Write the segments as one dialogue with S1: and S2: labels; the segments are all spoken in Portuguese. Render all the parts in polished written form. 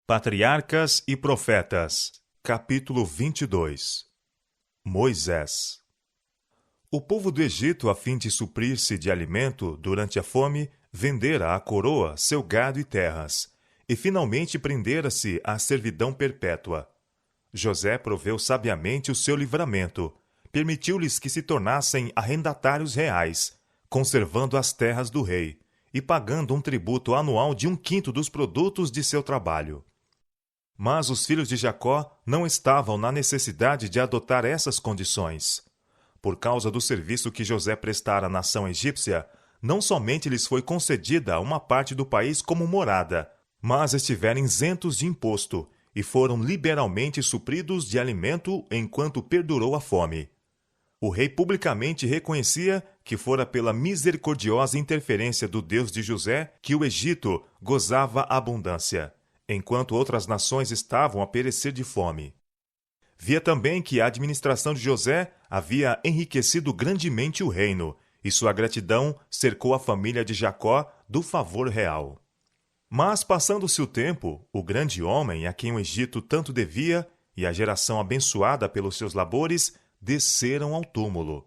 S1: Patriarcas e Profetas, capítulo 22. Moisés. O povo do Egito, a fim de suprir-se de alimento durante a fome, vendera à coroa seu gado e terras, e finalmente prendera-se à servidão perpétua. José proveu sabiamente o seu livramento, permitiu-lhes que se tornassem arrendatários reais, conservando as terras do rei, e pagando um tributo anual de 1/5 dos produtos de seu trabalho. Mas os filhos de Jacó não estavam na necessidade de adotar essas condições. Por causa do serviço que José prestara à nação egípcia, não somente lhes foi concedida uma parte do país como morada, mas estiveram isentos de imposto e foram liberalmente supridos de alimento enquanto perdurou a fome. O rei publicamente reconhecia que fora pela misericordiosa interferência do Deus de José que o Egito gozava abundância, enquanto outras nações estavam a perecer de fome. Via também que a administração de José havia enriquecido grandemente o reino, e sua gratidão cercou a família de Jacó do favor real. Mas, passando-se o tempo, o grande homem a quem o Egito tanto devia, e a geração abençoada pelos seus labores, desceram ao túmulo.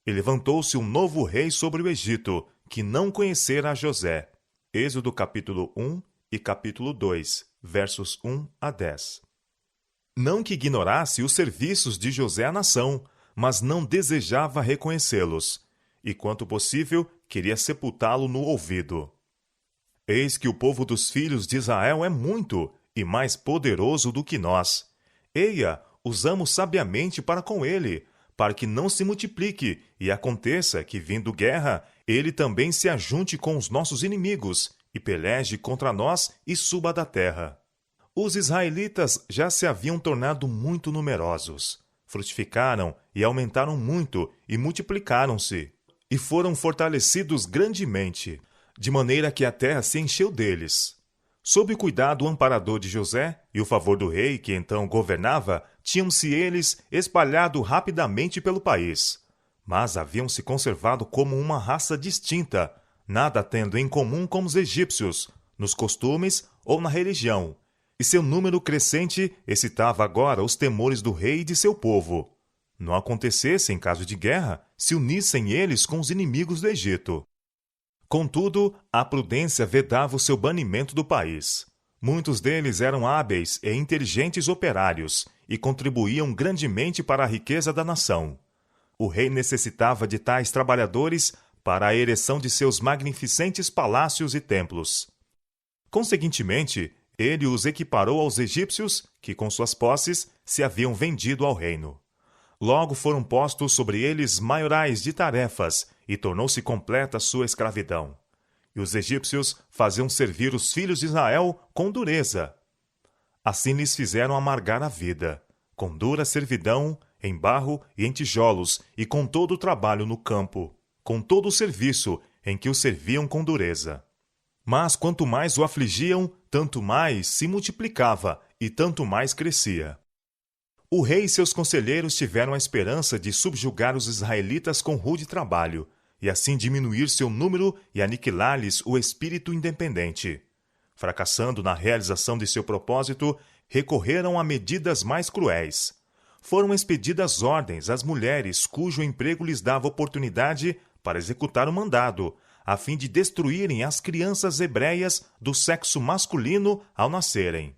S1: E levantou-se um novo rei sobre o Egito, que não conhecera a José. Êxodo capítulo 1 e capítulo 2, versos 1 a 10. Não que ignorasse os serviços de José à nação, mas não desejava reconhecê-los, e quanto possível, queria sepultá-lo no ouvido. Eis que o povo dos filhos de Israel é muito e mais poderoso do que nós. Eia, usamos sabiamente para com ele, para que não se multiplique e aconteça que, vindo guerra, ele também se ajunte com os nossos inimigos e peleje contra nós e suba da terra. Os israelitas já se haviam tornado muito numerosos, frutificaram e aumentaram muito e multiplicaram-se, e foram fortalecidos grandemente, de maneira que a terra se encheu deles. Sob o cuidado amparador de José e o favor do rei que então governava, tinham-se eles espalhado rapidamente pelo país, mas haviam se conservado como uma raça distinta, nada tendo em comum com os egípcios, nos costumes ou na religião, e seu número crescente excitava agora os temores do rei e de seu povo. Não acontecesse, em caso de guerra, se unissem eles com os inimigos do Egito. Contudo, a prudência vedava o seu banimento do país. Muitos deles eram hábeis e inteligentes operários e contribuíam grandemente para a riqueza da nação. O rei necessitava de tais trabalhadores para a ereção de seus magnificentes palácios e templos. Conseguintemente, ele os equiparou aos egípcios, que com suas posses se haviam vendido ao reino. Logo foram postos sobre eles maiorais de tarefas, e tornou-se completa sua escravidão. E os egípcios faziam servir os filhos de Israel com dureza. Assim lhes fizeram amargar a vida, com dura servidão, em barro e em tijolos, e com todo o trabalho no campo, com todo o serviço em que o serviam com dureza. Mas quanto mais o afligiam, tanto mais se multiplicava e tanto mais crescia. O rei e seus conselheiros tiveram a esperança de subjugar os israelitas com rude trabalho, e assim diminuir seu número e aniquilar-lhes o espírito independente. Fracassando na realização de seu propósito, recorreram a medidas mais cruéis. Foram expedidas ordens às mulheres cujo emprego lhes dava oportunidade para executar o mandado, a fim de destruírem as crianças hebreias do sexo masculino ao nascerem.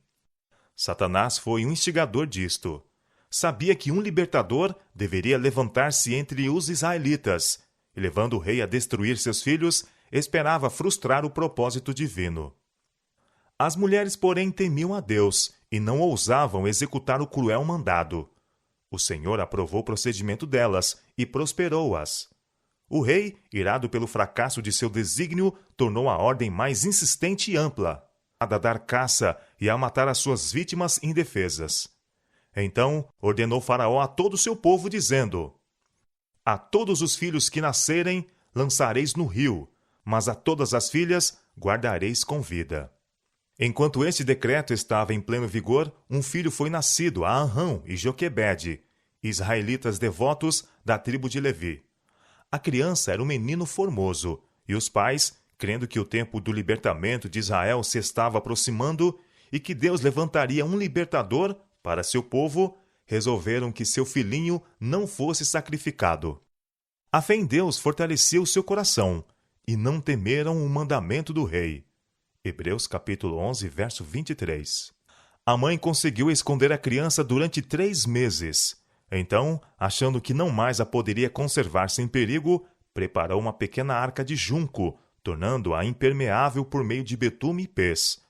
S1: Satanás foi um instigador disto. Sabia que um libertador deveria levantar-se entre os israelitas, e levando o rei a destruir seus filhos, esperava frustrar o propósito divino. As mulheres, porém, temiam a Deus e não ousavam executar o cruel mandado. O Senhor aprovou o procedimento delas e prosperou-as. O rei, irado pelo fracasso de seu desígnio, tornou a ordem mais insistente e ampla, a dar caça e a matar as suas vítimas indefesas. Então ordenou Faraó a todo o seu povo, dizendo: a todos os filhos que nascerem lançareis no rio, mas a todas as filhas guardareis com vida. Enquanto este decreto estava em pleno vigor, um filho foi nascido a Anrão e Joquebede, israelitas devotos da tribo de Levi. A criança era um menino formoso, e os pais, crendo que o tempo do libertamento de Israel se estava aproximando, e que Deus levantaria um libertador para seu povo, resolveram que seu filhinho não fosse sacrificado. A fé em Deus fortaleceu seu coração, e não temeram o mandamento do rei. Hebreus capítulo 11, verso 23. A mãe conseguiu esconder a criança durante 3 meses. Então, achando que não mais a poderia conservar sem perigo, preparou uma pequena arca de junco, tornando-a impermeável por meio de betume e pés.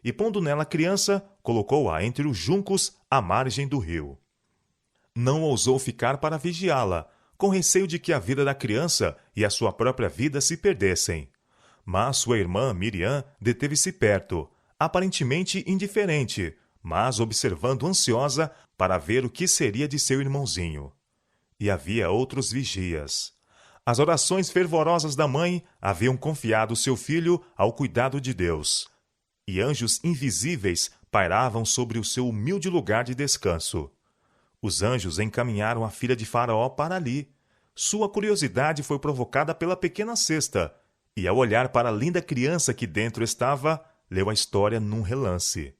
S1: E pondo nela a criança, colocou-a entre os juncos à margem do rio. Não ousou ficar para vigiá-la, com receio de que a vida da criança e a sua própria vida se perdessem. Mas sua irmã Miriam deteve-se perto, aparentemente indiferente, mas observando ansiosa para ver o que seria de seu irmãozinho. E havia outros vigias. As orações fervorosas da mãe haviam confiado seu filho ao cuidado de Deus. E anjos invisíveis pairavam sobre o seu humilde lugar de descanso. Os anjos encaminharam a filha de Faraó para ali. Sua curiosidade foi provocada pela pequena cesta, e ao olhar para a linda criança que dentro estava, leu a história num relance.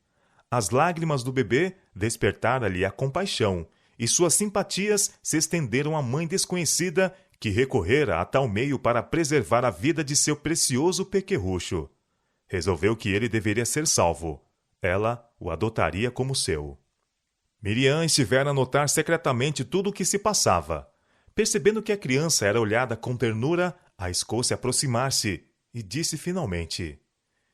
S1: As lágrimas do bebê despertaram-lhe a compaixão, e suas simpatias se estenderam à mãe desconhecida que recorrera a tal meio para preservar a vida de seu precioso pequerrucho. Resolveu que ele deveria ser salvo. Ela o adotaria como seu. Miriam estivera a notar secretamente tudo o que se passava. Percebendo que a criança era olhada com ternura, arriscou-se a aproximar-se e disse finalmente: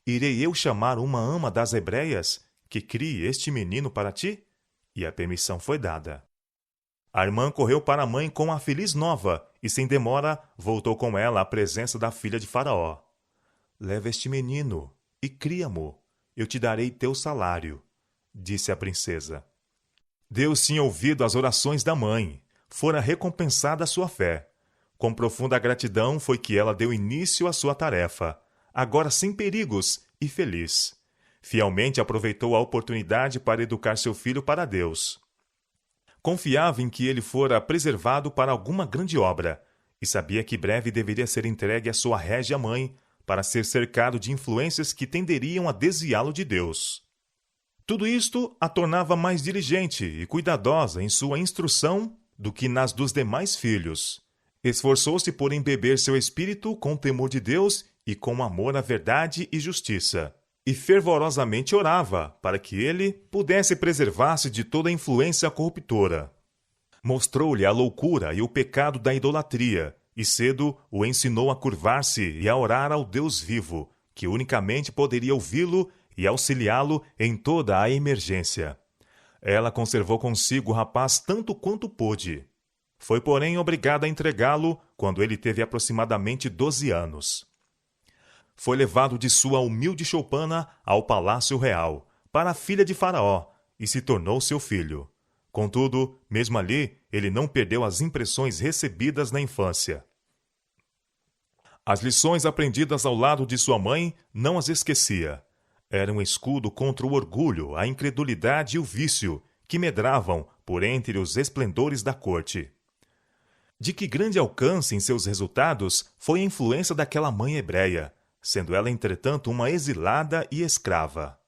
S1: Irei eu chamar uma ama das hebreias que crie este menino para ti? E a permissão foi dada. A irmã correu para a mãe com a feliz nova e, sem demora, voltou com ela à presença da filha de Faraó. Leva este menino e cria-mo. Eu te darei teu salário, disse a princesa. Deus tinha ouvido as orações da mãe. Fora recompensada a sua fé. Com profunda gratidão foi que ela deu início à sua tarefa, agora sem perigos e feliz. Fielmente aproveitou a oportunidade para educar seu filho para Deus. Confiava em que ele fora preservado para alguma grande obra, e sabia que breve deveria ser entregue à sua régia mãe, para ser cercado de influências que tenderiam a desviá-lo de Deus. Tudo isto a tornava mais diligente e cuidadosa em sua instrução do que nas dos demais filhos. Esforçou-se por embeber seu espírito com temor de Deus e com amor à verdade e justiça, e fervorosamente orava para que ele pudesse preservar-se de toda influência corruptora. Mostrou-lhe a loucura e o pecado da idolatria, e cedo o ensinou a curvar-se e a orar ao Deus vivo, que unicamente poderia ouvi-lo e auxiliá-lo em toda a emergência. Ela conservou consigo o rapaz tanto quanto pôde. Foi, porém, obrigada a entregá-lo quando ele teve aproximadamente 12 anos. Foi levado de sua humilde choupana ao palácio real, para a filha de Faraó, e se tornou seu filho. Contudo, mesmo ali, ele não perdeu as impressões recebidas na infância. As lições aprendidas ao lado de sua mãe não as esquecia. Era um escudo contra o orgulho, a incredulidade e o vício, que medravam por entre os esplendores da corte. De que grande alcance em seus resultados foi a influência daquela mãe hebreia, sendo ela, entretanto, uma exilada e escrava.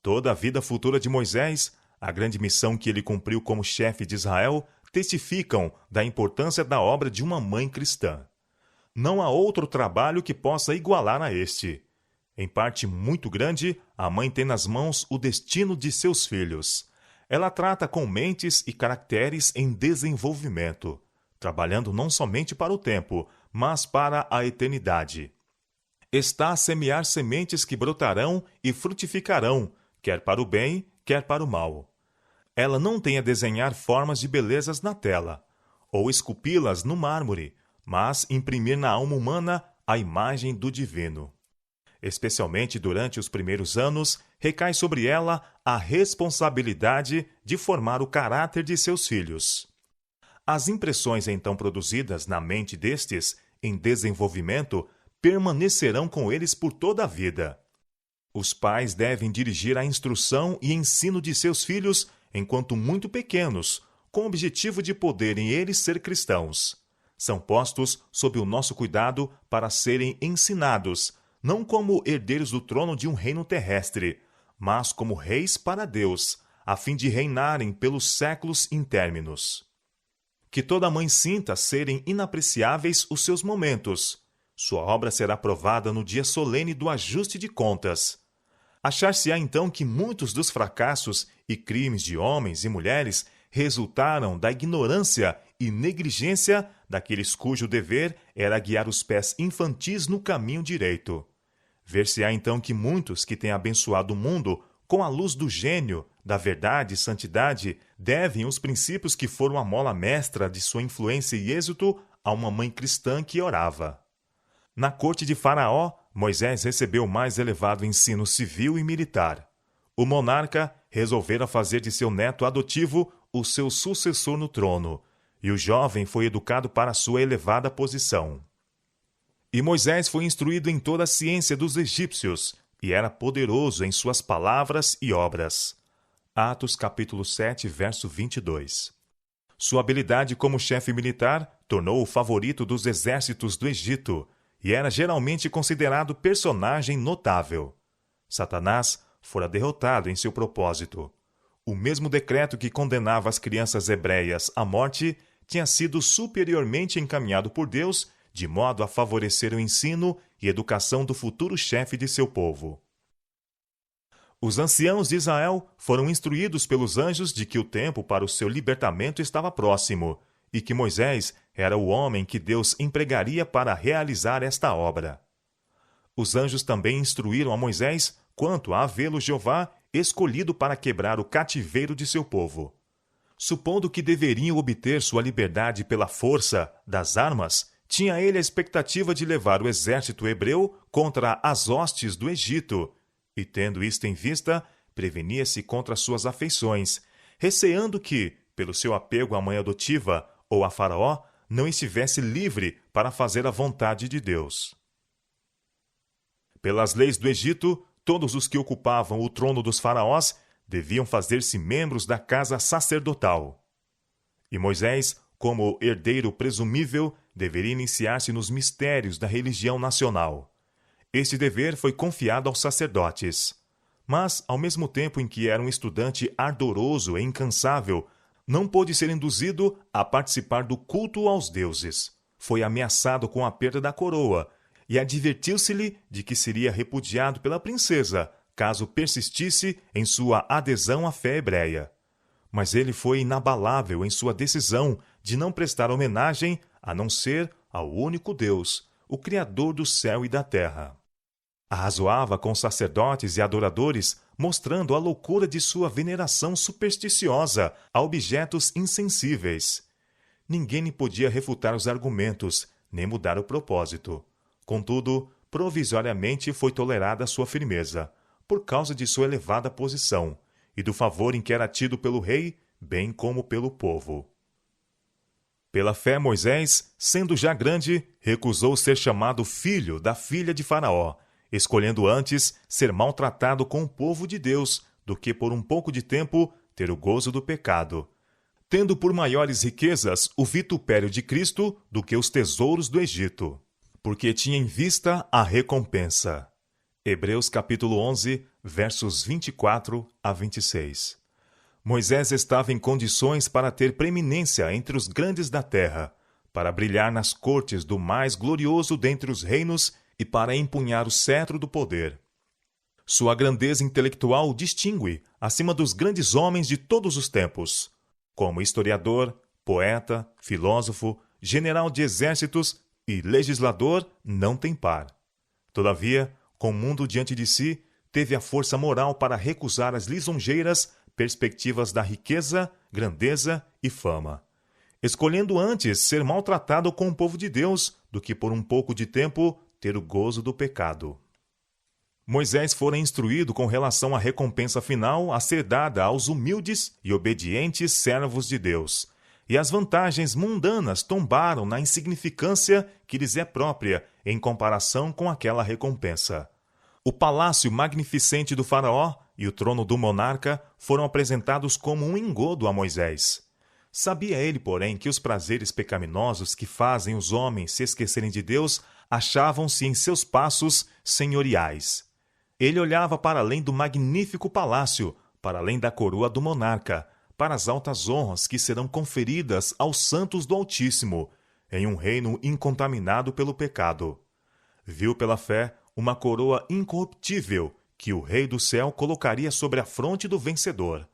S1: Toda a vida futura de Moisés, a grande missão que ele cumpriu como chefe de Israel, testificam da importância da obra de uma mãe cristã. Não há outro trabalho que possa igualar a este. Em parte muito grande, a mãe tem nas mãos o destino de seus filhos. Ela trata com mentes e caracteres em desenvolvimento, trabalhando não somente para o tempo, mas para a eternidade. Está a semear sementes que brotarão e frutificarão, quer para o bem, quer para o mal. Ela não tem a desenhar formas de belezas na tela, ou esculpi-las no mármore, mas imprimir na alma humana a imagem do divino. Especialmente durante os primeiros anos, recai sobre ela a responsabilidade de formar o caráter de seus filhos. As impressões então produzidas na mente destes, em desenvolvimento, permanecerão com eles por toda a vida. Os pais devem dirigir a instrução e ensino de seus filhos enquanto muito pequenos, com o objetivo de poderem eles ser cristãos. São postos sob o nosso cuidado para serem ensinados, não como herdeiros do trono de um reino terrestre, mas como reis para Deus, a fim de reinarem pelos séculos intérminos. Que toda mãe sinta serem inapreciáveis os seus momentos. Sua obra será provada no dia solene do ajuste de contas. Achar-se-á então que muitos dos fracassos e crimes de homens e mulheres resultaram da ignorância e negligência daqueles cujo dever era guiar os pés infantis no caminho direito. Ver-se-á então que muitos que têm abençoado o mundo com a luz do gênio, da verdade e santidade, devem os princípios que foram a mola mestra de sua influência e êxito a uma mãe cristã que orava. Na corte de Faraó, Moisés recebeu o mais elevado ensino civil e militar. O monarca resolvera fazer de seu neto adotivo o seu sucessor no trono, e o jovem foi educado para sua elevada posição. E Moisés foi instruído em toda a ciência dos egípcios, e era poderoso em suas palavras e obras. Atos capítulo 7, verso 22. Sua habilidade como chefe militar tornou-o favorito dos exércitos do Egito, e era geralmente considerado personagem notável. Satanás fora derrotado em seu propósito. O mesmo decreto que condenava as crianças hebreias à morte tinha sido superiormente encaminhado por Deus, de modo a favorecer o ensino e educação do futuro chefe de seu povo. Os anciãos de Israel foram instruídos pelos anjos de que o tempo para o seu libertamento estava próximo, e que Moisés era o homem que Deus empregaria para realizar esta obra. Os anjos também instruíram a Moisés quanto a havê-lo Jeová escolhido para quebrar o cativeiro de seu povo. Supondo que deveriam obter sua liberdade pela força das armas, tinha ele a expectativa de levar o exército hebreu contra as hostes do Egito, e tendo isto em vista, prevenia-se contra suas afeições, receando que, pelo seu apego à mãe adotiva ou a Faraó, não estivesse livre para fazer a vontade de Deus. Pelas leis do Egito, todos os que ocupavam o trono dos faraós deviam fazer-se membros da casa sacerdotal. E Moisés, como herdeiro presumível, deveria iniciar-se nos mistérios da religião nacional. Este dever foi confiado aos sacerdotes. Mas, ao mesmo tempo em que era um estudante ardoroso e incansável, não pôde ser induzido a participar do culto aos deuses. Foi ameaçado com a perda da coroa, e advertiu-se-lhe de que seria repudiado pela princesa, caso persistisse em sua adesão à fé hebreia. Mas ele foi inabalável em sua decisão de não prestar homenagem a não ser ao único Deus, o Criador do céu e da terra. Arrazoava com sacerdotes e adoradores, mostrando a loucura de sua veneração supersticiosa a objetos insensíveis. Ninguém lhe podia refutar os argumentos, nem mudar o propósito. Contudo, provisoriamente foi tolerada sua firmeza, por causa de sua elevada posição, e do favor em que era tido pelo rei, bem como pelo povo. Pela fé, Moisés, sendo já grande, recusou ser chamado filho da filha de Faraó, escolhendo antes ser maltratado com o povo de Deus, do que por um pouco de tempo ter o gozo do pecado, tendo por maiores riquezas o vitupério de Cristo do que os tesouros do Egito, porque tinha em vista a recompensa. Hebreus capítulo 11, versos 24 a 26. Moisés estava em condições para ter preeminência entre os grandes da terra, para brilhar nas cortes do mais glorioso dentre os reinos e para empunhar o cetro do poder. Sua grandeza intelectual o distingue acima dos grandes homens de todos os tempos. Como historiador, poeta, filósofo, general de exércitos e legislador, não tem par. Todavia, com o mundo diante de si, teve a força moral para recusar as lisonjeiras perspectivas da riqueza, grandeza e fama, escolhendo antes ser maltratado com o povo de Deus do que por um pouco de tempo ter o gozo do pecado. Moisés fora instruído com relação à recompensa final a ser dada aos humildes e obedientes servos de Deus, e as vantagens mundanas tombaram na insignificância que lhes é própria em comparação com aquela recompensa. O palácio magnificente do faraó e o trono do monarca foram apresentados como um engodo a Moisés. Sabia ele, porém, que os prazeres pecaminosos que fazem os homens se esquecerem de Deus achavam-se em seus passos senhoriais. Ele olhava para além do magnífico palácio, para além da coroa do monarca, para as altas honras que serão conferidas aos santos do Altíssimo, em um reino incontaminado pelo pecado. Viu pela fé uma coroa incorruptível que o Rei do Céu colocaria sobre a fronte do vencedor.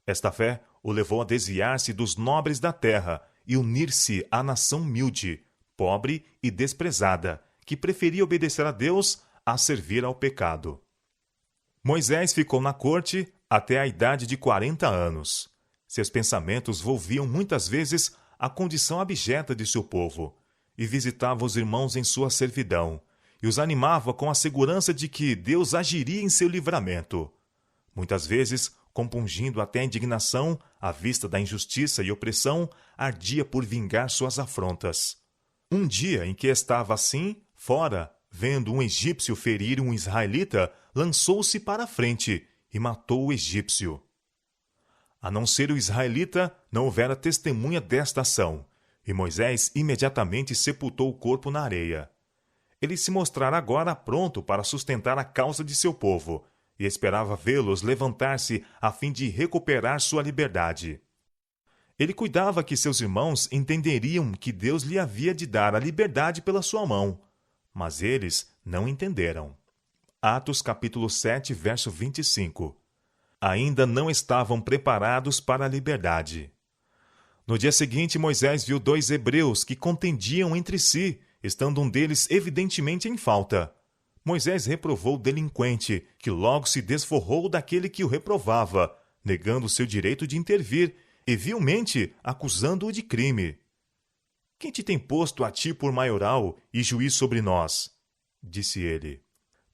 S1: Esta fé o levou a desviar-se dos nobres da terra e unir-se à nação humilde, pobre e desprezada, que preferia obedecer a Deus a servir ao pecado. Moisés ficou na corte até a idade de 40 anos. Seus pensamentos volviam muitas vezes à condição abjeta de seu povo, e visitava os irmãos em sua servidão, e os animava com a segurança de que Deus agiria em seu livramento. Muitas vezes, compungindo até a indignação à vista da injustiça e opressão, ardia por vingar suas afrontas. Um dia em que estava assim, fora, vendo um egípcio ferir um israelita, lançou-se para a frente e matou o egípcio. A não ser o israelita, não houvera testemunha desta ação, e Moisés imediatamente sepultou o corpo na areia. Ele se mostrara agora pronto para sustentar a causa de seu povo, e esperava vê-los levantar-se a fim de recuperar sua liberdade. Ele cuidava que seus irmãos entenderiam que Deus lhe havia de dar a liberdade pela sua mão, mas eles não entenderam. Atos capítulo 7, verso 25. Ainda não estavam preparados para a liberdade. No dia seguinte, Moisés viu 2 hebreus que contendiam entre si, estando um deles evidentemente em falta. Moisés reprovou o delinquente, que logo se desforrou daquele que o reprovava, negando seu direito de intervir, e vilmente acusando-o de crime. Quem te tem posto a ti por maioral e juiz sobre nós? Disse ele.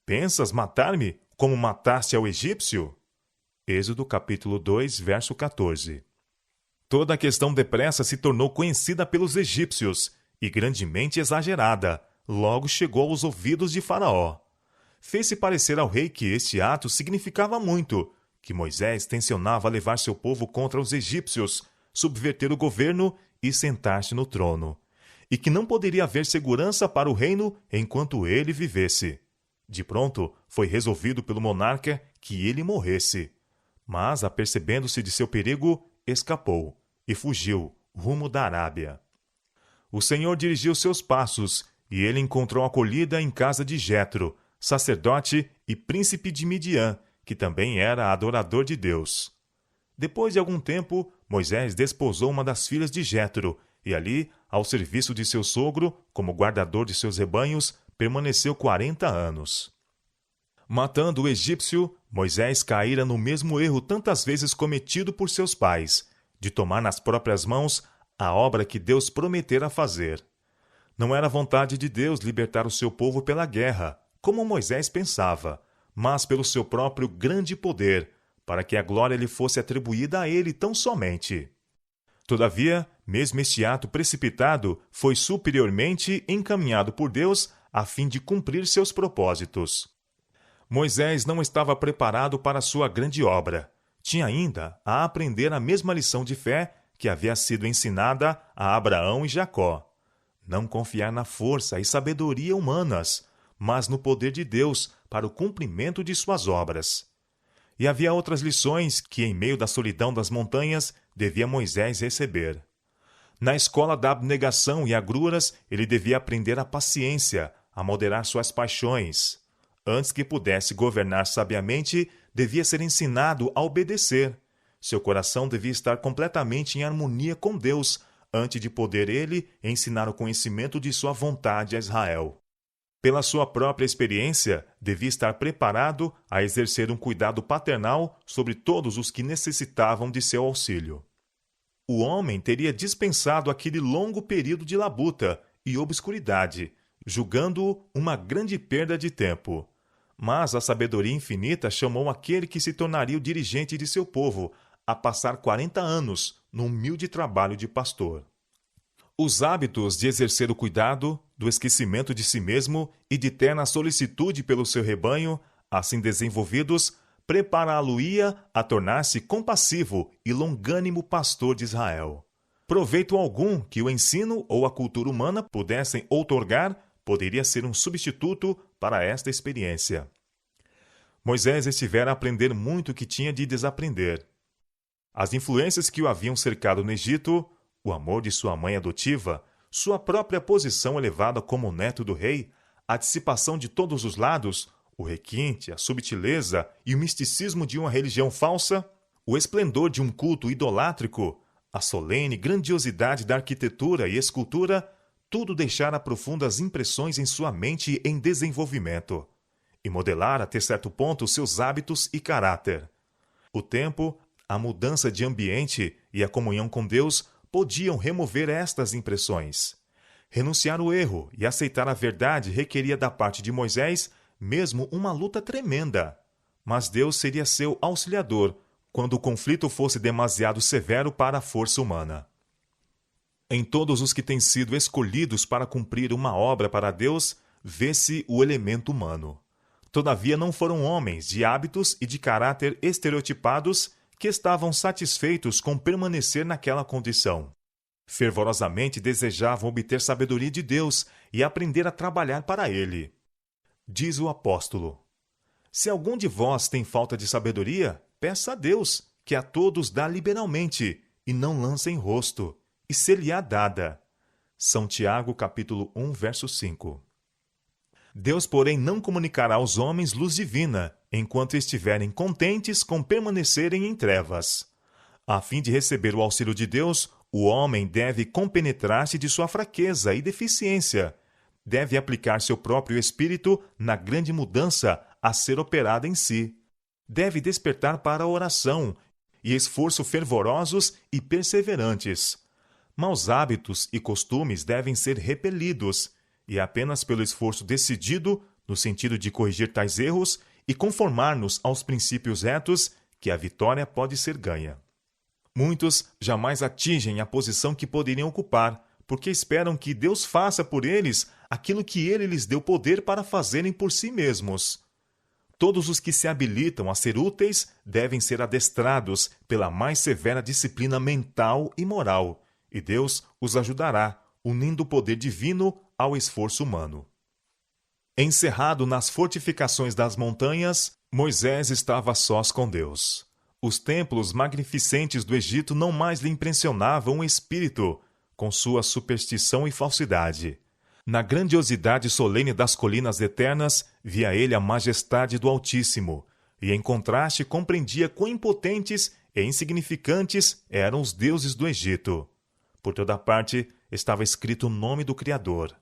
S1: Pensas matar-me como mataste ao egípcio? Êxodo capítulo 2, verso 14. Toda a questão depressa se tornou conhecida pelos egípcios, e grandemente exagerada, logo chegou aos ouvidos de Faraó. Fez-se parecer ao rei que este ato significava muito, que Moisés tencionava levar seu povo contra os egípcios, subverter o governo e sentar-se no trono, e que não poderia haver segurança para o reino enquanto ele vivesse. De pronto, foi resolvido pelo monarca que ele morresse. Mas, apercebendo-se de seu perigo, escapou e fugiu, rumo da Arábia. O Senhor dirigiu seus passos, e ele encontrou acolhida em casa de Jetro, sacerdote e príncipe de Midian, que também era adorador de Deus. Depois de algum tempo, Moisés desposou uma das filhas de Jetro, e ali, ao serviço de seu sogro, como guardador de seus rebanhos, permaneceu 40 anos. Matando o egípcio, Moisés caíra no mesmo erro tantas vezes cometido por seus pais, de tomar nas próprias mãos a obra que Deus prometera fazer. Não era vontade de Deus libertar o seu povo pela guerra, como Moisés pensava, mas pelo seu próprio grande poder, para que a glória lhe fosse atribuída a ele tão somente. Todavia, mesmo este ato precipitado foi superiormente encaminhado por Deus a fim de cumprir seus propósitos. Moisés não estava preparado para sua grande obra. Tinha ainda a aprender a mesma lição de fé que havia sido ensinada a Abraão e Jacó. Não confiar na força e sabedoria humanas, mas no poder de Deus para o cumprimento de suas obras. E havia outras lições que, em meio da solidão das montanhas, devia Moisés receber. Na escola da abnegação e agruras, ele devia aprender a paciência, a moderar suas paixões. Antes que pudesse governar sabiamente, devia ser ensinado a obedecer. Seu coração devia estar completamente em harmonia com Deus, antes de poder ele ensinar o conhecimento de sua vontade a Israel. Pela sua própria experiência, devia estar preparado a exercer um cuidado paternal sobre todos os que necessitavam de seu auxílio. O homem teria dispensado aquele longo período de labuta e obscuridade, julgando-o uma grande perda de tempo. Mas a sabedoria infinita chamou aquele que se tornaria o dirigente de seu povo a passar 40 anos no humilde trabalho de pastor. Os hábitos de exercer o cuidado, do esquecimento de si mesmo e de terna solicitude pelo seu rebanho, assim desenvolvidos, prepará-lo-ia a tornar-se compassivo e longânimo pastor de Israel. Proveito algum que o ensino ou a cultura humana pudessem outorgar poderia ser um substituto para esta experiência. Moisés estivera a aprender muito que tinha de desaprender. As influências que o haviam cercado no Egito, o amor de sua mãe adotiva, sua própria posição elevada como neto do rei, a dissipação de todos os lados, o requinte, a subtileza e o misticismo de uma religião falsa, o esplendor de um culto idolátrico, a solene grandiosidade da arquitetura e escultura, tudo deixara profundas impressões em sua mente em desenvolvimento, e modelara até certo ponto seus hábitos e caráter. O tempo, a mudança de ambiente e a comunhão com Deus podiam remover estas impressões. Renunciar ao erro e aceitar a verdade requeria da parte de Moisés mesmo uma luta tremenda. Mas Deus seria seu auxiliador quando o conflito fosse demasiado severo para a força humana. Em todos os que têm sido escolhidos para cumprir uma obra para Deus, vê-se o elemento humano. Todavia não foram homens de hábitos e de caráter estereotipados que estavam satisfeitos com permanecer naquela condição. Fervorosamente desejavam obter sabedoria de Deus e aprender a trabalhar para Ele. Diz o apóstolo: se algum de vós tem falta de sabedoria, peça a Deus, que a todos dá liberalmente, e não lança em rosto, e ser-lhe-á dada. São Tiago, capítulo 1, verso 5. Deus, porém, não comunicará aos homens luz divina, enquanto estiverem contentes com permanecerem em trevas. A fim de receber o auxílio de Deus, o homem deve compenetrar-se de sua fraqueza e deficiência. Deve aplicar seu próprio espírito na grande mudança a ser operada em si. Deve despertar para a oração e esforço fervorosos e perseverantes. Maus hábitos e costumes devem ser repelidos, e apenas pelo esforço decidido, no sentido de corrigir tais erros e conformar-nos aos princípios retos, que a vitória pode ser ganha. Muitos jamais atingem a posição que poderiam ocupar, porque esperam que Deus faça por eles aquilo que Ele lhes deu poder para fazerem por si mesmos. Todos os que se habilitam a ser úteis devem ser adestrados pela mais severa disciplina mental e moral, e Deus os ajudará, unindo o poder divino ao esforço humano. Encerrado nas fortificações das montanhas, Moisés estava a sós com Deus. Os templos magnificentes do Egito não mais lhe impressionavam o espírito, com sua superstição e falsidade. Na grandiosidade solene das colinas eternas, via ele a majestade do Altíssimo, e em contraste compreendia quão impotentes e insignificantes eram os deuses do Egito. Por toda parte estava escrito o nome do Criador.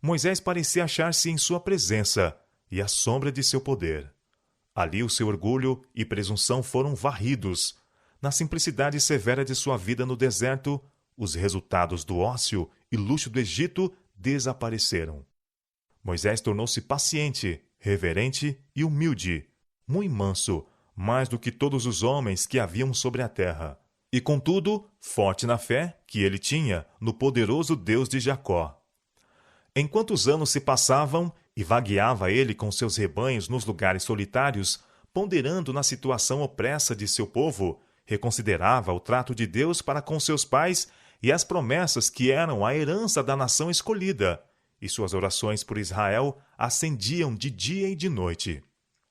S1: Moisés parecia achar-se em sua presença e à sombra de seu poder. Ali o seu orgulho e presunção foram varridos. Na simplicidade severa de sua vida no deserto, os resultados do ócio e luxo do Egito desapareceram. Moisés tornou-se paciente, reverente e humilde, muito manso, mais do que todos os homens que haviam sobre a terra, e contudo, forte na fé que ele tinha no poderoso Deus de Jacó. Enquanto os anos se passavam e vagueava ele com seus rebanhos nos lugares solitários, ponderando na situação opressa de seu povo, reconsiderava o trato de Deus para com seus pais e as promessas que eram a herança da nação escolhida, e suas orações por Israel ascendiam de dia e de noite.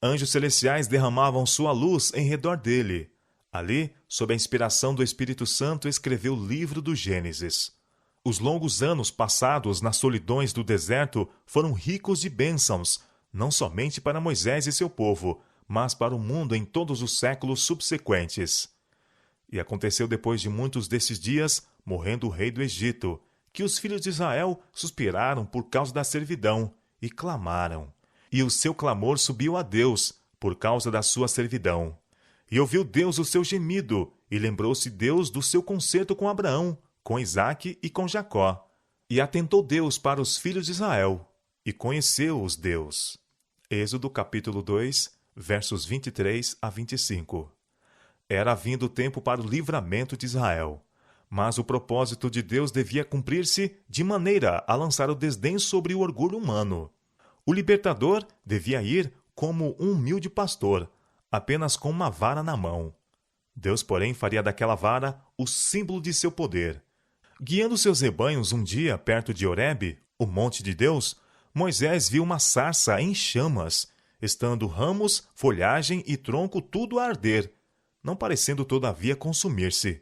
S1: Anjos celestiais derramavam sua luz em redor dele. Ali, sob a inspiração do Espírito Santo, escreveu o livro do Gênesis. Os longos anos passados nas solidões do deserto foram ricos de bênçãos, não somente para Moisés e seu povo, mas para o mundo em todos os séculos subsequentes. E aconteceu depois de muitos desses dias, morrendo o rei do Egito, que os filhos de Israel suspiraram por causa da servidão e clamaram. E o seu clamor subiu a Deus por causa da sua servidão. E ouviu Deus o seu gemido, e lembrou-se Deus do seu concerto com Abraão, com Isaque e com Jacó. E atentou Deus para os filhos de Israel, e conheceu-os Deus. Êxodo capítulo 2, versos 23 a 25. Era vindo o tempo para o livramento de Israel. Mas o propósito de Deus devia cumprir-se de maneira a lançar o desdém sobre o orgulho humano. O libertador devia ir como um humilde pastor, apenas com uma vara na mão. Deus, porém, faria daquela vara o símbolo de seu poder. Guiando seus rebanhos um dia perto de Horebe, o monte de Deus, Moisés viu uma sarça em chamas, estando ramos, folhagem e tronco tudo a arder, não parecendo todavia consumir-se.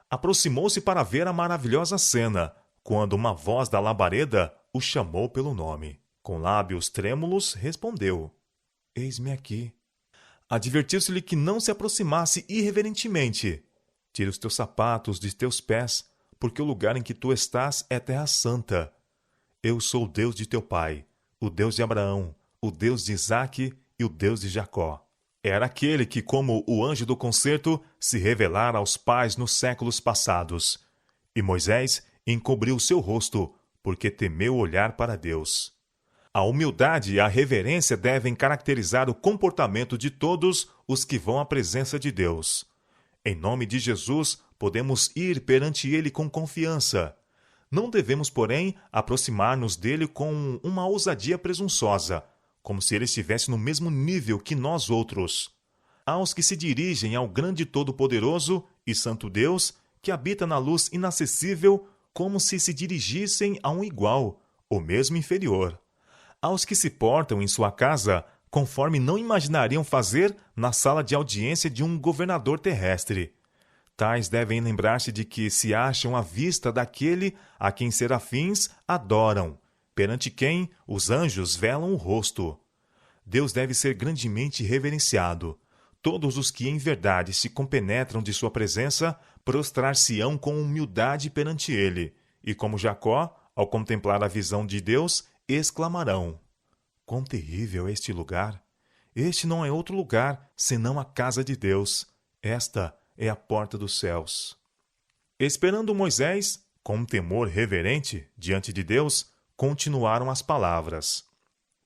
S1: Aproximou-se para ver a maravilhosa cena, quando uma voz da labareda o chamou pelo nome. Com lábios trêmulos, respondeu: Eis-me aqui. Advertiu-se-lhe que não se aproximasse irreverentemente. Tira os teus sapatos de teus pés, porque o lugar em que tu estás é terra santa. Eu sou o Deus de teu pai, o Deus de Abraão, o Deus de Isaque e o Deus de Jacó. Era aquele que, como o anjo do concerto, se revelara aos pais nos séculos passados. E Moisés encobriu seu rosto, porque temeu olhar para Deus. A humildade e a reverência devem caracterizar o comportamento de todos os que vão à presença de Deus. Em nome de Jesus, podemos ir perante Ele com confiança. Não devemos, porém, aproximar-nos dele com uma ousadia presunçosa, como se ele estivesse no mesmo nível que nós outros. Aos que se dirigem ao grande Todo-Poderoso e Santo Deus, que habita na luz inacessível, como se dirigissem a um igual, ou mesmo inferior. Aos que se portam em sua casa, conforme não imaginariam fazer na sala de audiência de um governador terrestre. Tais devem lembrar-se de que se acham à vista daquele a quem serafins adoram, perante quem os anjos velam o rosto. Deus deve ser grandemente reverenciado. Todos os que em verdade se compenetram de sua presença prostrar-se-ão com humildade perante ele, e como Jacó, ao contemplar a visão de Deus, exclamarão: Quão terrível é este lugar! Este não é outro lugar, senão a casa de Deus. Esta é a porta dos céus. Esperando Moisés, com um temor reverente diante de Deus, continuaram as palavras: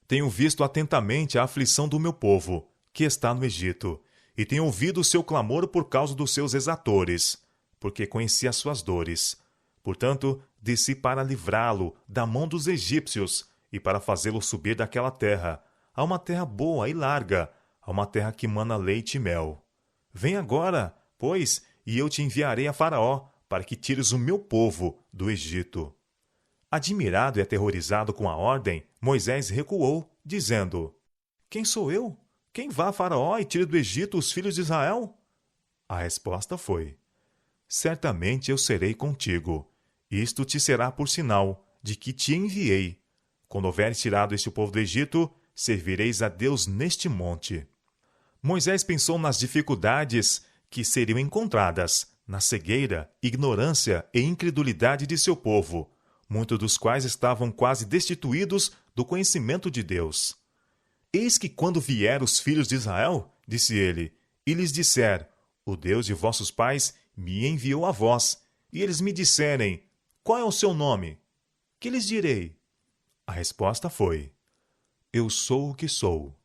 S1: Tenho visto atentamente a aflição do meu povo, que está no Egito, e tenho ouvido o seu clamor por causa dos seus exatores, porque conheci as suas dores. Portanto, desci para livrá-lo da mão dos egípcios e para fazê-lo subir daquela terra, a uma terra boa e larga, a uma terra que mana leite e mel. Vem agora, pois, e eu te enviarei a Faraó, para que tires o meu povo do Egito. Admirado e aterrorizado com a ordem, Moisés recuou, dizendo: Quem sou eu? Quem vá a Faraó e tire do Egito os filhos de Israel? A resposta foi: Certamente eu serei contigo. Isto te será por sinal de que te enviei. Quando houveres tirado este povo do Egito, servireis a Deus neste monte. Moisés pensou nas dificuldades que seriam encontradas na cegueira, ignorância e incredulidade de seu povo, muitos dos quais estavam quase destituídos do conhecimento de Deus. Eis que quando vier os filhos de Israel, disse ele, e lhes disser: O Deus de vossos pais me enviou a vós, e eles me disserem: Qual é o seu nome? Que lhes direi? A resposta foi: Eu sou o que sou.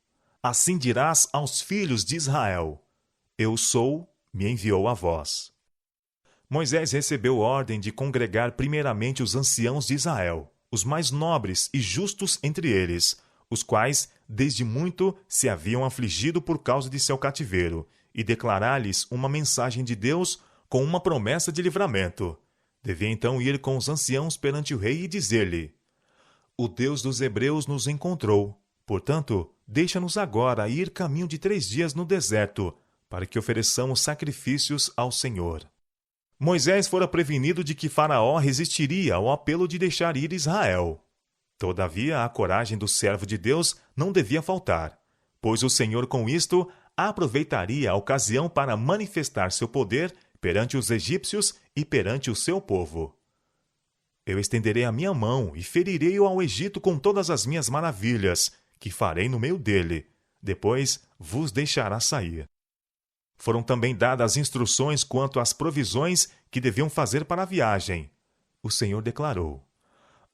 S1: Assim dirás aos filhos de Israel: Eu sou, me enviou a vós. Moisés recebeu ordem de congregar primeiramente os anciãos de Israel, os mais nobres e justos entre eles, os quais desde muito se haviam afligido por causa de seu cativeiro, e declarar-lhes uma mensagem de Deus com uma promessa de livramento. Devia então ir com os anciãos perante o rei e dizer-lhe: O Deus dos hebreus nos encontrou. Portanto, deixa-nos agora ir caminho de 3 dias no deserto, para que ofereçamos sacrifícios ao Senhor. Moisés fora prevenido de que Faraó resistiria ao apelo de deixar ir Israel. Todavia, a coragem do servo de Deus não devia faltar, pois o Senhor com isto aproveitaria a ocasião para manifestar seu poder perante os egípcios e perante o seu povo. Eu estenderei a minha mão e ferirei-o ao Egito com todas as minhas maravilhas, que farei no meio dele. Depois vos deixará sair. Foram também dadas instruções quanto às provisões que deviam fazer para a viagem. O Senhor declarou: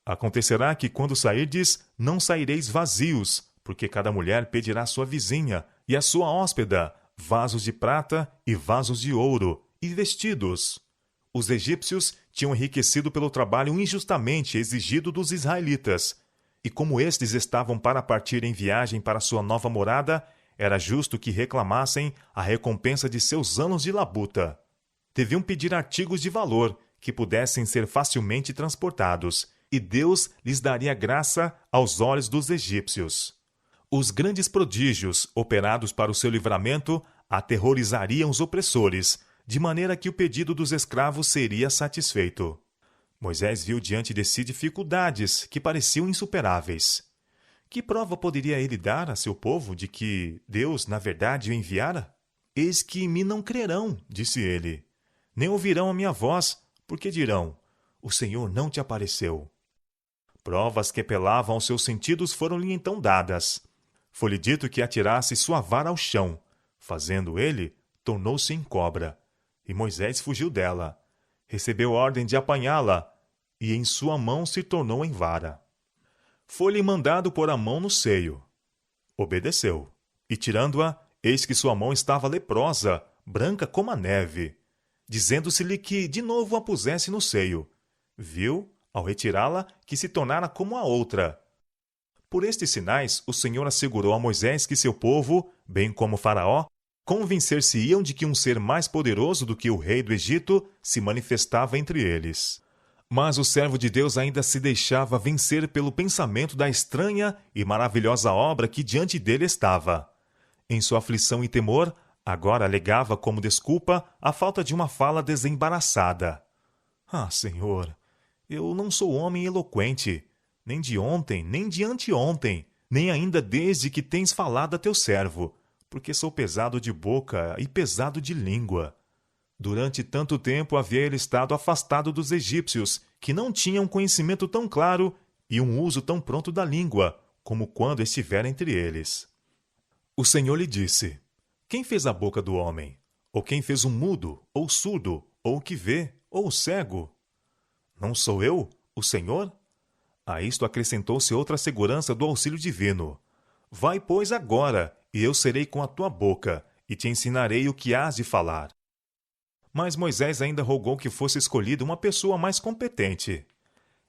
S1: Acontecerá que quando sairdes, não saireis vazios, porque cada mulher pedirá à sua vizinha e à sua hóspeda vasos de prata e vasos de ouro e vestidos. Os egípcios tinham enriquecido pelo trabalho injustamente exigido dos israelitas, e como estes estavam para partir em viagem para sua nova morada, era justo que reclamassem a recompensa de seus anos de labuta. Deviam pedir artigos de valor, que pudessem ser facilmente transportados, e Deus lhes daria graça aos olhos dos egípcios. Os grandes prodígios operados para o seu livramento aterrorizariam os opressores, de maneira que o pedido dos escravos seria satisfeito. Moisés viu diante de si dificuldades que pareciam insuperáveis. Que prova poderia ele dar a seu povo de que Deus, na verdade, o enviara? Eis que em mim não crerão, disse ele, nem ouvirão a minha voz, porque dirão, o Senhor não te apareceu. Provas que apelavam aos seus sentidos foram-lhe então dadas. Foi-lhe dito que atirasse sua vara ao chão. Fazendo ele, tornou-se em cobra. E Moisés fugiu dela. Recebeu ordem de apanhá-la, e em sua mão se tornou em vara. Foi-lhe mandado pôr a mão no seio. Obedeceu. E tirando-a, eis que sua mão estava leprosa, branca como a neve. Dizendo-se-lhe que de novo a pusesse no seio. Viu, ao retirá-la, que se tornara como a outra. Por estes sinais, o Senhor assegurou a Moisés que seu povo, bem como Faraó, convencer-se-iam de que um ser mais poderoso do que o rei do Egito se manifestava entre eles. Mas o servo de Deus ainda se deixava vencer pelo pensamento da estranha e maravilhosa obra que diante dele estava. Em sua aflição e temor, agora alegava como desculpa a falta de uma fala desembaraçada. Ah, Senhor, eu não sou homem eloquente, nem de ontem, nem de anteontem, nem ainda desde que tens falado a teu servo, porque sou pesado de boca e pesado de língua. Durante tanto tempo havia ele estado afastado dos egípcios, que não tinham conhecimento tão claro e um uso tão pronto da língua, como quando estivera entre eles. O Senhor lhe disse, quem fez a boca do homem? Ou quem fez o mudo, ou surdo, ou o que vê, ou o cego? Não sou eu, o Senhor? A isto acrescentou-se outra segurança do auxílio divino. Vai, pois, agora, e eu serei com a tua boca, e te ensinarei o que hás de falar. Mas Moisés ainda rogou que fosse escolhida uma pessoa mais competente.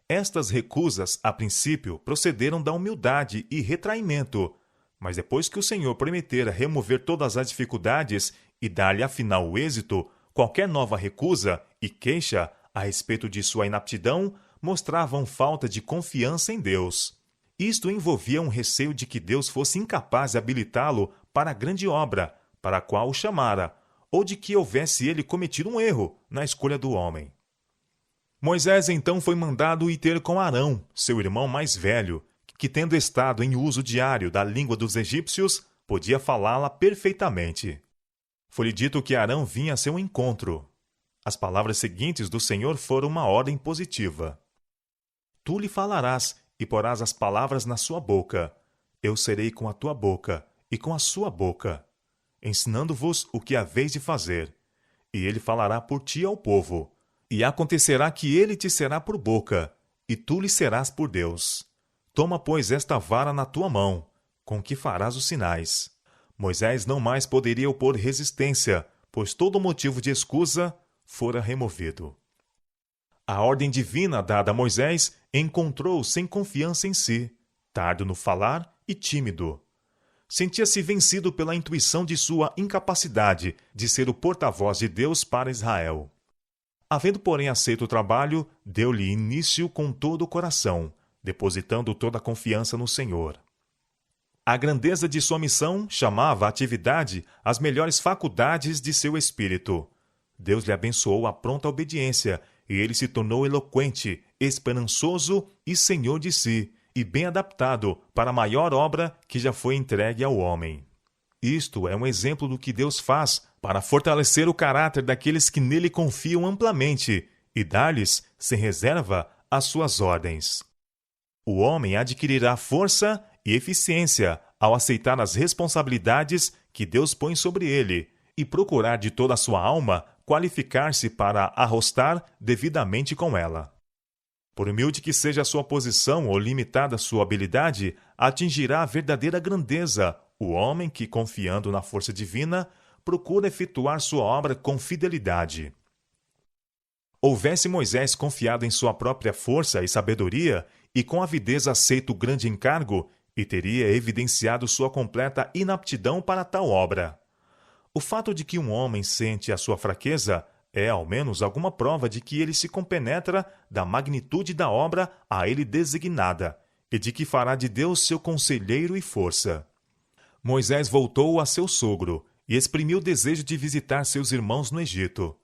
S1: Estas recusas, a princípio, procederam da humildade e retraimento, mas depois que o Senhor prometera remover todas as dificuldades e dar-lhe afinal o êxito, qualquer nova recusa e queixa a respeito de sua inaptidão mostravam falta de confiança em Deus. Isto envolvia um receio de que Deus fosse incapaz de habilitá-lo para a grande obra, para a qual o chamara, ou de que houvesse ele cometido um erro na escolha do homem. Moisés então foi mandado ir ter com Arão, seu irmão mais velho, que tendo estado em uso diário da língua dos egípcios, podia falá-la perfeitamente. Foi-lhe dito que Arão vinha a seu encontro. As palavras seguintes do Senhor foram uma ordem positiva. Tu lhe falarás e porás as palavras na sua boca. Eu serei com a tua boca e com a sua boca, ensinando-vos o que haveis de fazer. E ele falará por ti ao povo. E acontecerá que ele te será por boca, e tu lhe serás por Deus. Toma, pois, esta vara na tua mão, com que farás os sinais. Moisés não mais poderia opor resistência, pois todo motivo de escusa fora removido. A ordem divina dada a Moisés encontrou sem confiança em si, tardo no falar e tímido. Sentia-se vencido pela intuição de sua incapacidade de ser o porta-voz de Deus para Israel. Havendo, porém, aceito o trabalho, deu-lhe início com todo o coração, depositando toda a confiança no Senhor. A grandeza de sua missão chamava à atividade as melhores faculdades de seu espírito. Deus lhe abençoou a pronta obediência, e ele se tornou eloquente, esperançoso e senhor de si, e bem adaptado para a maior obra que já foi entregue ao homem. Isto é um exemplo do que Deus faz para fortalecer o caráter daqueles que nele confiam amplamente e dar-lhes, sem reserva, as suas ordens. O homem adquirirá força e eficiência ao aceitar as responsabilidades que Deus põe sobre ele e procurar de toda a sua alma qualificar-se para arrostar devidamente com ela. Por humilde que seja a sua posição ou limitada a sua habilidade, atingirá a verdadeira grandeza o homem que, confiando na força divina, procura efetuar sua obra com fidelidade. Houvesse Moisés confiado em sua própria força e sabedoria, e com avidez aceito o grande encargo, e teria evidenciado sua completa inaptidão para tal obra. O fato de que um homem sente a sua fraqueza é, ao menos, alguma prova de que ele se compenetra da magnitude da obra a ele designada, e de que fará de Deus seu conselheiro e força. Moisés voltou a seu sogro e exprimiu o desejo de visitar seus irmãos no Egito.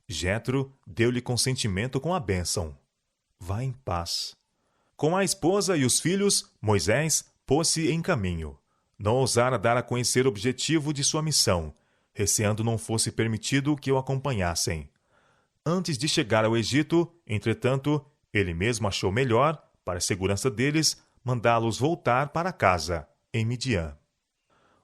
S1: Jetro deu-lhe consentimento com a bênção: vá em paz. Com a esposa e os filhos, Moisés pôs-se em caminho. Não ousara dar a conhecer o objetivo de sua missão, receando não fosse permitido que o acompanhassem. Antes de chegar ao Egito, entretanto, ele mesmo achou melhor, para a segurança deles, mandá-los voltar para casa, em Midian.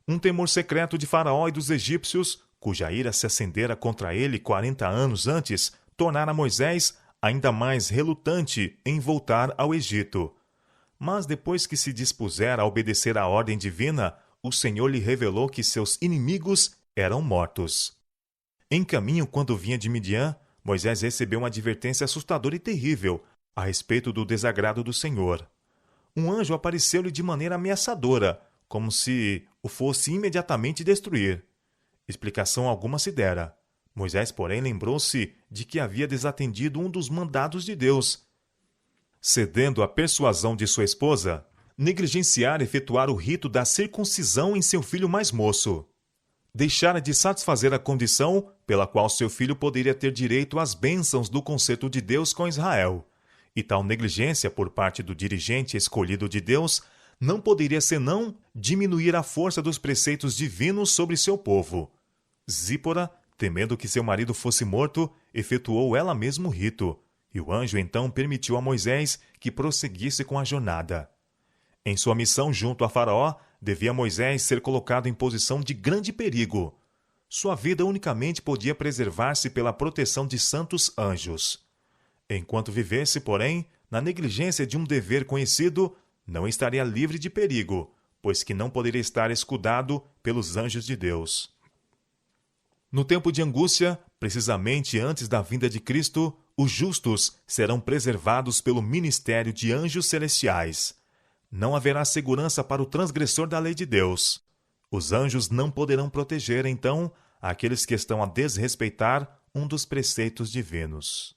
S1: Um temor secreto de Faraó e dos egípcios, cuja ira se acendera contra ele 40 anos antes, tornara Moisés ainda mais relutante em voltar ao Egito. Mas depois que se dispusera a obedecer à ordem divina, o Senhor lhe revelou que seus inimigos eram mortos. Em caminho, quando vinha de Midian, Moisés recebeu uma advertência assustadora e terrível a respeito do desagrado do Senhor. Um anjo apareceu-lhe de maneira ameaçadora, como se o fosse imediatamente destruir. Explicação alguma se dera. Moisés, porém, lembrou-se de que havia desatendido um dos mandados de Deus. Cedendo à persuasão de sua esposa, negligenciara efetuar o rito da circuncisão em seu filho mais moço. Deixara de satisfazer a condição pela qual seu filho poderia ter direito às bênçãos do concerto de Deus com Israel. E tal negligência por parte do dirigente escolhido de Deus não poderia senão diminuir a força dos preceitos divinos sobre seu povo. Zípora, temendo que seu marido fosse morto, efetuou ela mesma o rito, e o anjo então permitiu a Moisés que prosseguisse com a jornada. Em sua missão junto a Faraó, devia Moisés ser colocado em posição de grande perigo. Sua vida unicamente podia preservar-se pela proteção de santos anjos. Enquanto vivesse, porém, na negligência de um dever conhecido, não estaria livre de perigo, pois que não poderia estar escudado pelos anjos de Deus. No tempo de angústia, precisamente antes da vinda de Cristo, os justos serão preservados pelo ministério de anjos celestiais. Não haverá segurança para o transgressor da lei de Deus. Os anjos não poderão proteger, então, aqueles que estão a desrespeitar um dos preceitos divinos.